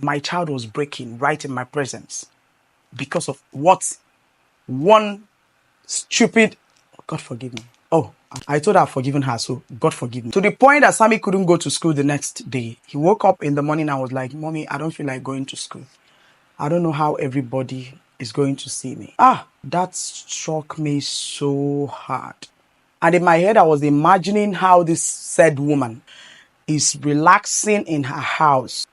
My child was breaking right in my presence because of what one stupid, God forgive me. Oh, I told her I've forgiven her, so God forgive me. To the point that Sammy couldn't go to school the next day. He woke up in the morning and was like, Mommy, I don't feel like going to school. I don't know how everybody is going to see me. That struck me so hard. And in my head, I was imagining how this said woman is relaxing in her house,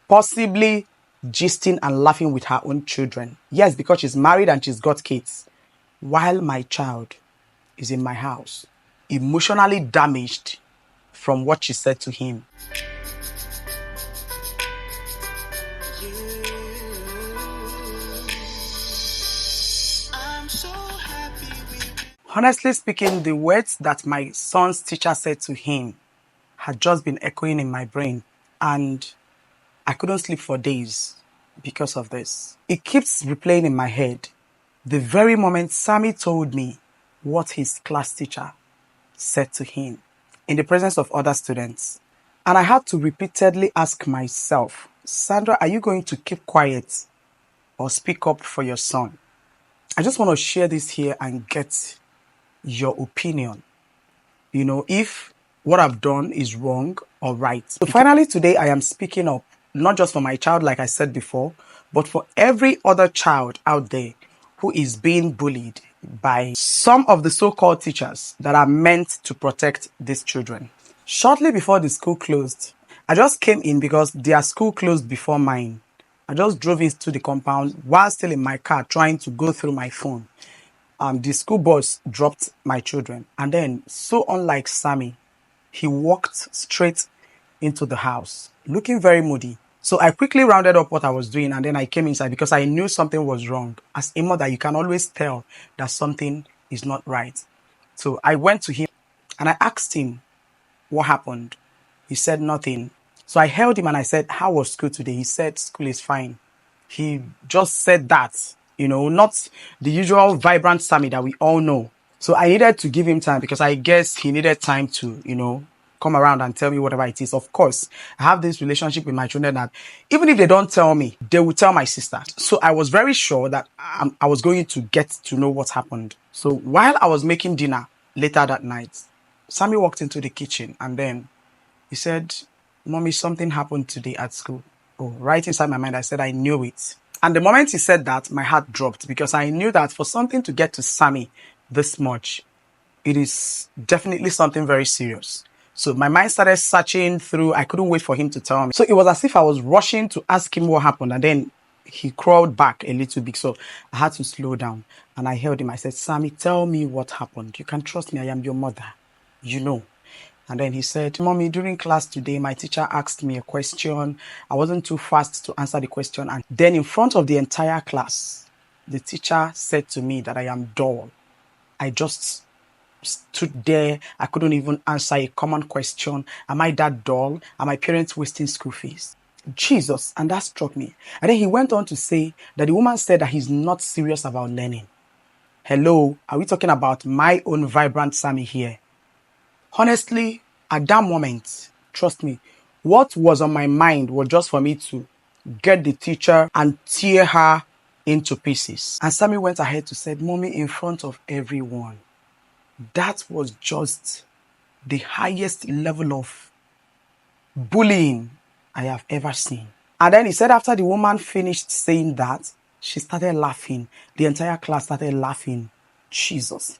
possibly gisting and laughing with her own children. Yes, because she's married and she's got kids. While my child is in my house, emotionally damaged from what she said to him. Honestly speaking, the words that my son's teacher said to him had just been echoing in my brain, and I couldn't sleep for days because of this. It keeps replaying in my head. The very moment Sammy told me what his class teacher said to him in the presence of other students. And I had to repeatedly ask myself, Sandra, are you going to keep quiet or speak up for your son? I just want to share this here and get your opinion. You know, if what I've done is wrong or right. So finally today I am speaking up, not just for my child like I said before, but for every other child out there who is being bullied by some of the so-called teachers that are meant to protect these children. Shortly before the school closed, I just came in because their school closed before mine. I just drove into the compound while still in my car trying to go through my phone. The school bus dropped my children. And then, so unlike Sammy, he walked straight into the house, looking very moody. So I quickly rounded up what I was doing and then I came inside because I knew something was wrong. As a mother, you can always tell that something is not right. So I went to him and I asked him what happened. He said nothing. So I held him and I said, how was school today? He said, school is fine. He just said that, you know, not the usual vibrant Sammy that we all know. So I needed to give him time because I guess he needed time to, you know, come around and tell me whatever it is. Of course, I have this relationship with my children that even if they don't tell me, they will tell my sister. So I was very sure that I was going to get to know what happened. So while I was making dinner later that night, Sammy walked into the kitchen and then he said, Mommy, something happened today at school. Oh, right inside my mind, I said, I knew it. And the moment he said that, my heart dropped because I knew that for something to get to Sammy this much, it is definitely something very serious. So my mind started searching through. I couldn't wait for him to tell me. So it was as if I was rushing to ask him what happened. And then he crawled back a little bit. So I had to slow down. And I held him. I said, Sammy, tell me what happened. You can trust me. I am your mother. You know. And then he said, Mommy, during class today, my teacher asked me a question. I wasn't too fast to answer the question. And then in front of the entire class, the teacher said to me that I am dull. I just stood there. I couldn't even answer a common question. Am I that dull? Are my parents wasting school fees? Jesus. And that struck me. And then he went on to say that the woman said that he's not serious about learning. Hello, are we talking about my own vibrant Sammy here? Honestly, at that moment, trust me, what was on my mind was just for me to get the teacher and tear her into pieces. And Sammy went ahead to say, Mommy, in front of everyone. That was just the highest level of bullying I have ever seen. And then he said after the woman finished saying that, she started laughing. The entire class started laughing. Jesus.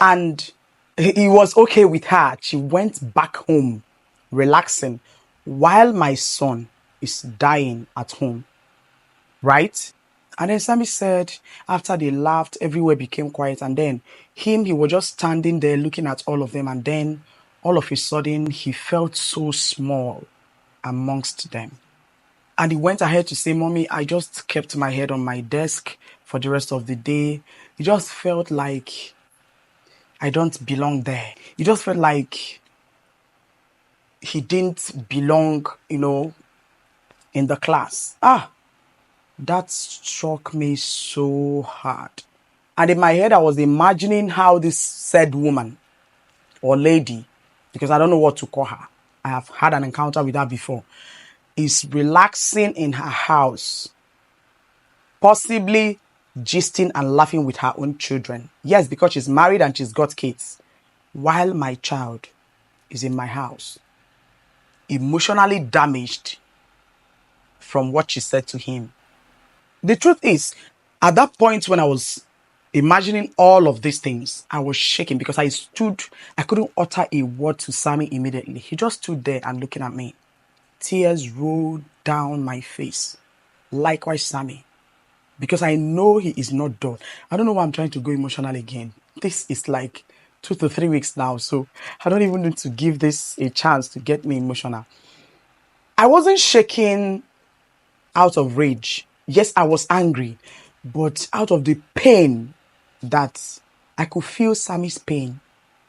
And he was okay with her. She went back home, relaxing, while my son is dying at home. Right? And then Sammy said, after they laughed, everywhere became quiet. And then he was just standing there looking at all of them. And then all of a sudden, he felt so small amongst them. And he went ahead to say, Mommy, I just kept my head on my desk for the rest of the day. It just felt like I don't belong there. It just felt like he didn't belong, you know, in the class. That struck me so hard. And in my head, I was imagining how this said woman or lady, because I don't know what to call her. I have had an encounter with her before. is relaxing in her house, possibly gisting and laughing with her own children. Yes, because she's married and she's got kids. While my child is in my house, emotionally damaged from what she said to him. The truth is, at that point when I was imagining all of these things, I was shaking because I couldn't utter a word to Sammy immediately. He just stood there and looking at me. Tears rolled down my face. Likewise, Sammy. Because I know he is not done. I don't know why I'm trying to go emotional again. This is like 2 to 3 weeks now, so I don't even need to give this a chance to get me emotional. I wasn't shaking out of rage. Yes, I was angry, but out of the pain that I could feel Sammy's pain.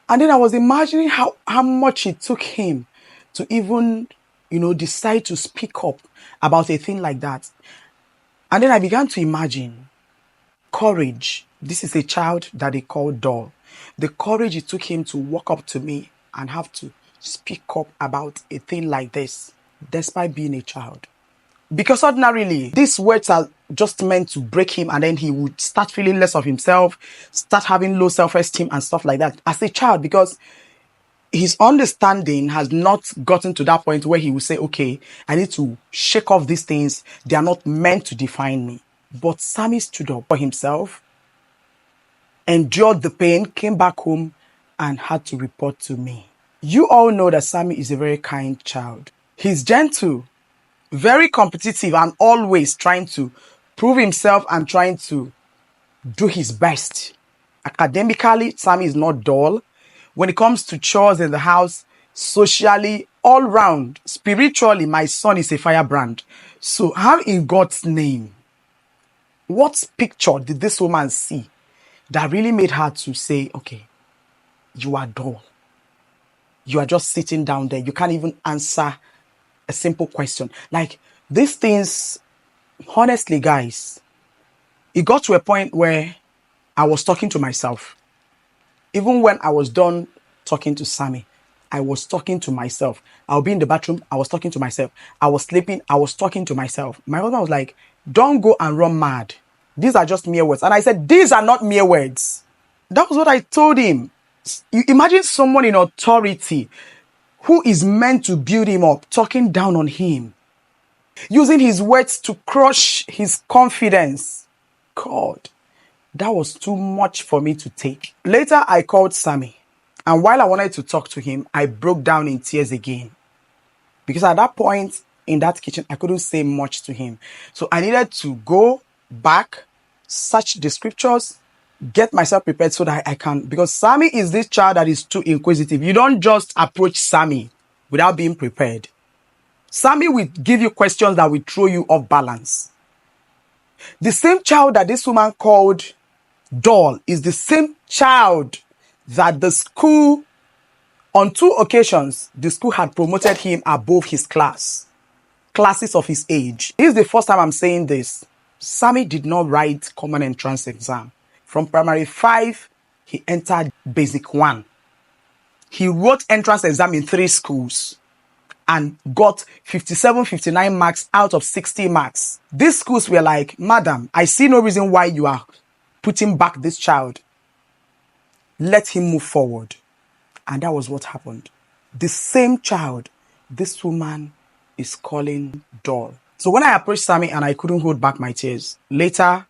And then I was imagining how much it took him to even, decide to speak up about a thing like that. And then I began to imagine courage. This is a child that they call Doll. The courage it took him to walk up to me and have to speak up about a thing like this, despite being a child. Because ordinarily, these words are just meant to break him, and then he would start feeling less of himself, start having low self-esteem and stuff like that as a child, because his understanding has not gotten to that point where he will say, okay, I need to shake off these things. They are not meant to define me. But Sammy stood up for himself, endured the pain, came back home, and had to report to me. You all know that Sammy is a very kind child. He's gentle, very competitive, and always trying to prove himself and trying to do his best. Academically, Sammy is not dull. When it comes to chores in the house, socially, all round, spiritually, my son is a firebrand. So how in God's name, what picture did this woman see that really made her to say, okay, you are dull. You are just sitting down there. You can't even answer a simple question. Like these things, honestly, guys, it got to a point where I was talking to myself. Even when I was done talking to Sammy, I was talking to myself. I'll be in the bathroom, I was talking to myself. I was sleeping, I was talking to myself. My husband was like, don't go and run mad. These are just mere words. And I said, these are not mere words. That was what I told him. You imagine someone in authority who is meant to build him up, talking down on him, using his words to crush his confidence. God, that was too much for me to take. Later, I called Sammy. And while I wanted to talk to him, I broke down in tears again. Because at that point in that kitchen, I couldn't say much to him. So I needed to go back, search the scriptures, get myself prepared so that I can. Because Sammy is this child that is too inquisitive. You don't just approach Sammy without being prepared. Sammy will give you questions that will throw you off balance. The same child that this woman called Doll is the same child that the school, on 2 occasions, the school had promoted him above his classes of his age. This is the first time I'm saying this. Sammy did not write common entrance exam. From primary 5, he entered basic 1. He wrote entrance exam in 3 schools and got 57, 59 marks out of 60 marks. These schools were like, madam, I see no reason why you are putting back this child. Let him move forward. And that was what happened. The same child, this woman is calling Doll. So when I approached Sammy and I couldn't hold back my tears, later,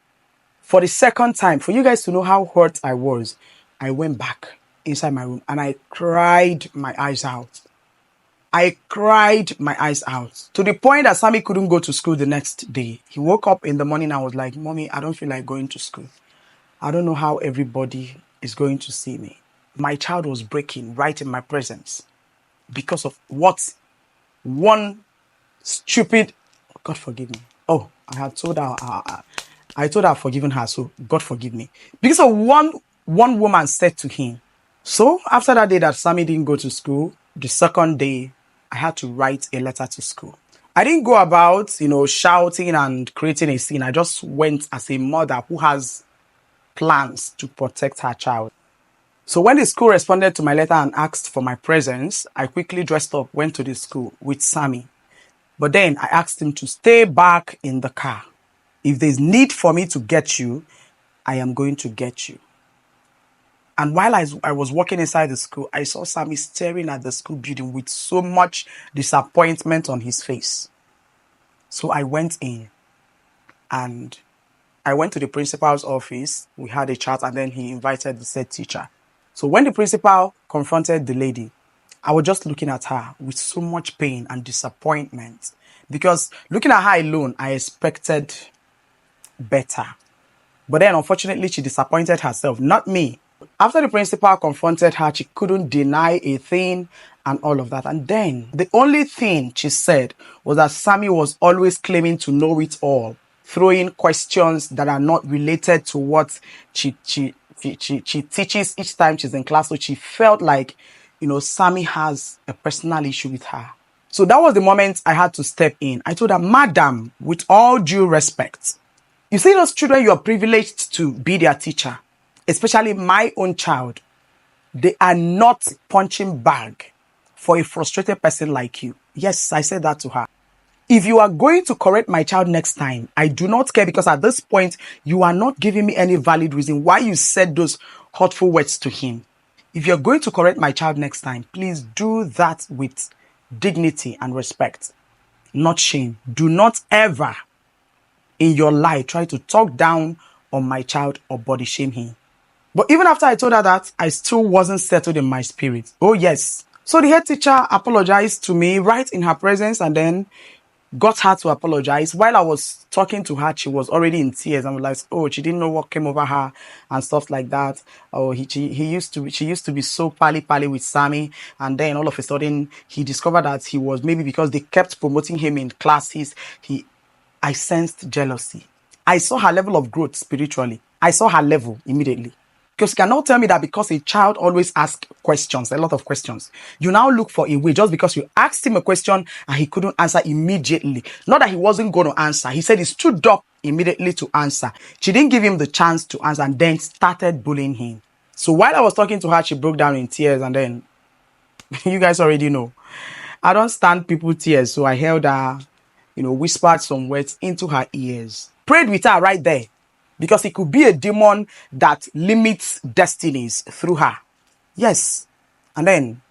for the second time, for you guys to know how hurt I was, I went back inside my room and I cried my eyes out. I cried my eyes out to the point that Sammy couldn't go to school the next day. He woke up in the morning and was like, Mommy, I don't feel like going to school. I don't know how everybody is going to see me. My child was breaking right in my presence because of what one stupid, God forgive me. Oh, I had told her, I told her I've forgiven her, so God forgive me. Because of one woman said to him. So after that day that Sammy didn't go to school, the second day, I had to write a letter to school. I didn't go about, shouting and creating a scene. I just went as a mother who has plans to protect her child. So when the school responded to my letter and asked for my presence, I quickly dressed up, went to the school with Sammy. But then I asked him to stay back in the car. If there's need for me to get you, I am going to get you. And while I was walking inside the school, I saw Sammy staring at the school building with so much disappointment on his face. So I went in and I went to the principal's office. We had a chat and then he invited the said teacher. So when the principal confronted the lady, I was just looking at her with so much pain and disappointment because looking at her alone, I expected better. But then unfortunately, she disappointed herself, not me. After the principal confronted her, she couldn't deny a thing and all of that. And then the only thing she said was that Sammy was always claiming to know it all, throwing questions that are not related to what she teaches each time she's in class. So she felt like, Sammy has a personal issue with her. So that was the moment I had to step in. I told her, Madam, with all due respect, you see those children you are privileged to be their teacher, especially my own child, they are not punching bag for a frustrated person like you. Yes, I said that to her. If you are going to correct my child next time, I do not care because at this point, you are not giving me any valid reason why you said those hurtful words to him. If you're going to correct my child next time, please do that with dignity and respect, not shame. Do not ever in your life try to talk down on my child or body shame him. But even after I told her that, I still wasn't settled in my spirit. Oh yes. So the head teacher apologized to me right in her presence and then got her to apologize. While I was talking to her, she was already in tears and was like, oh, she didn't know what came over her and stuff like that. Oh, she used to be so pally with Sammy, and then all of a sudden he discovered that he was, maybe because they kept promoting him in classes, I sensed jealousy. I saw her level of growth spiritually. I saw her level immediately. Because you cannot tell me that because a child always asks questions, a lot of questions, you now look for a way just because you asked him a question and he couldn't answer immediately. Not that he wasn't going to answer. He said he stood up immediately to answer. She didn't give him the chance to answer and then started bullying him. So while I was talking to her, she broke down in tears and then, you guys already know, I don't stand people's tears. So I held her, whispered some words into her ears. Prayed with her right there. Because it could be a demon that limits destinies through her. Yes. And then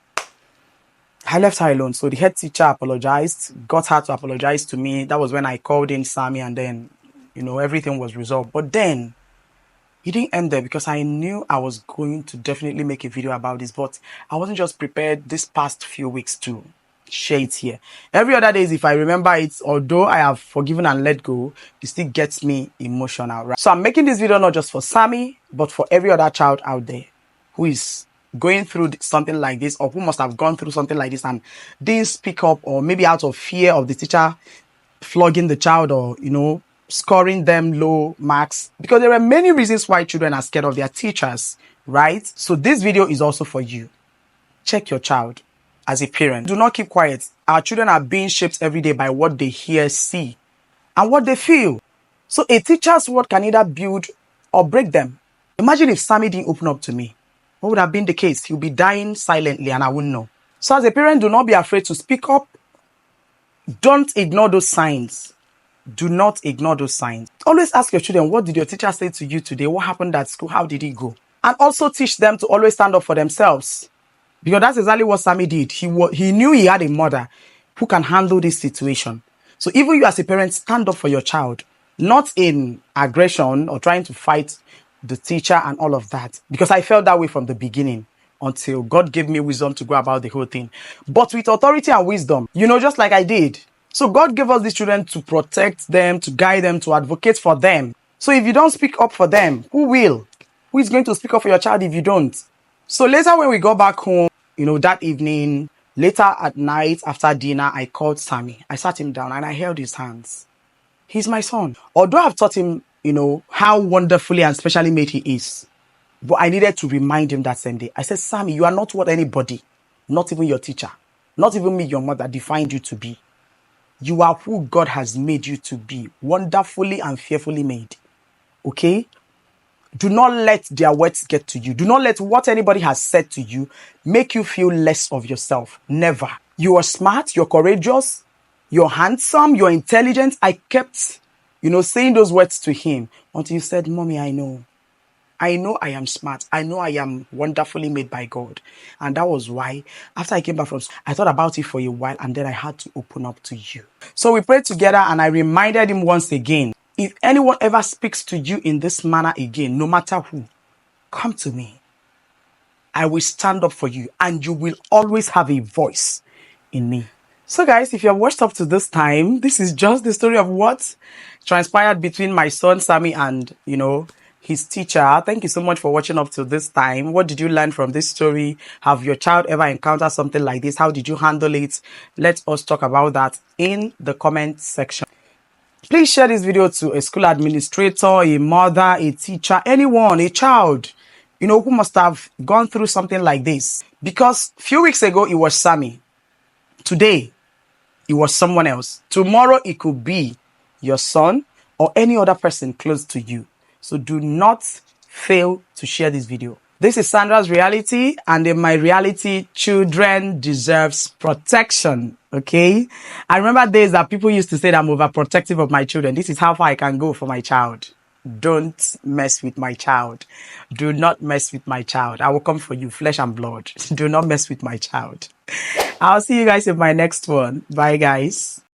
I left her alone. So the head teacher apologized, got her to apologize to me. That was when I called in Sammy and then, everything was resolved. But then it didn't end there because I knew I was going to definitely make a video about this. But I wasn't just prepared this past few weeks to share it here. Every other days, if I remember it, although I have forgiven and let go, it still gets me emotional, right? So I'm making this video not just for Sammy, but for every other child out there who is going through something like this or who must have gone through something like this and didn't speak up, or maybe out of fear of the teacher flogging the child or, scoring them low marks, because there are many reasons why children are scared of their teachers, right? So this video is also for you. Check your child. As a parent, do not keep quiet. Our children are being shaped every day by what they hear, see, and what they feel. So a teacher's word can either build or break them. Imagine if Sammy didn't open up to me. What would have been the case? He'll be dying silently and I wouldn't know. So as a parent, do not be afraid to speak up. Don't ignore those signs. Do not ignore those signs. Always ask your children, what did your teacher say to you today? What happened at school? How did it go? And also teach them to always stand up for themselves. Because that's exactly what Sammy did. He knew he had a mother who can handle this situation. So even you as a parent, stand up for your child. Not in aggression or trying to fight the teacher and all of that. Because I felt that way from the beginning until God gave me wisdom to go about the whole thing. But with authority and wisdom, just like I did. So God gave us these children to protect them, to guide them, to advocate for them. So if you don't speak up for them, who will? Who is going to speak up for your child if you don't? So later when we got back home, that evening, later at night after dinner, I called Sammy. I sat him down and I held his hands. He's my son. Although I've taught him, how wonderfully and specially made he is. But I needed to remind him that same day. I said, Sammy, you are not what anybody, not even your teacher, not even me, your mother, defined you to be. You are who God has made you to be. Wonderfully and fearfully made. Okay? Do not let their words get to you. Do not let what anybody has said to you make you feel less of yourself. Never. You are smart. You're courageous. You're handsome, you're intelligent. I kept, saying those words to him until he said, Mommy, I know I am smart. I know I am wonderfully made by God. And that was why, after I came back from school, I thought about it for a while and then I had to open up to you. So we prayed together and I reminded him once again, if anyone ever speaks to you in this manner again, no matter who, come to me. I will stand up for you and you will always have a voice in me. So guys, if you have watched up to this time, this is just the story of what transpired between my son Sammy and, his teacher. Thank you so much for watching up to this time. What did you learn from this story? Have your child ever encountered something like this? How did you handle it? Let us talk about that in the comment section. Please share this video to a school administrator, a mother, a teacher, anyone, a child, who must have gone through something like this. Because a few weeks ago, it was Sammy. Today, it was someone else. Tomorrow, it could be your son or any other person close to you. So do not fail to share this video. This is Sandra's reality, and in my reality, children deserves protection, okay? I remember days that people used to say that I'm overprotective of my children. This is how far I can go for my child. Don't mess with my child. Do not mess with my child. I will come for you, flesh and blood. Do not mess with my child. I'll see you guys in my next one. Bye, guys.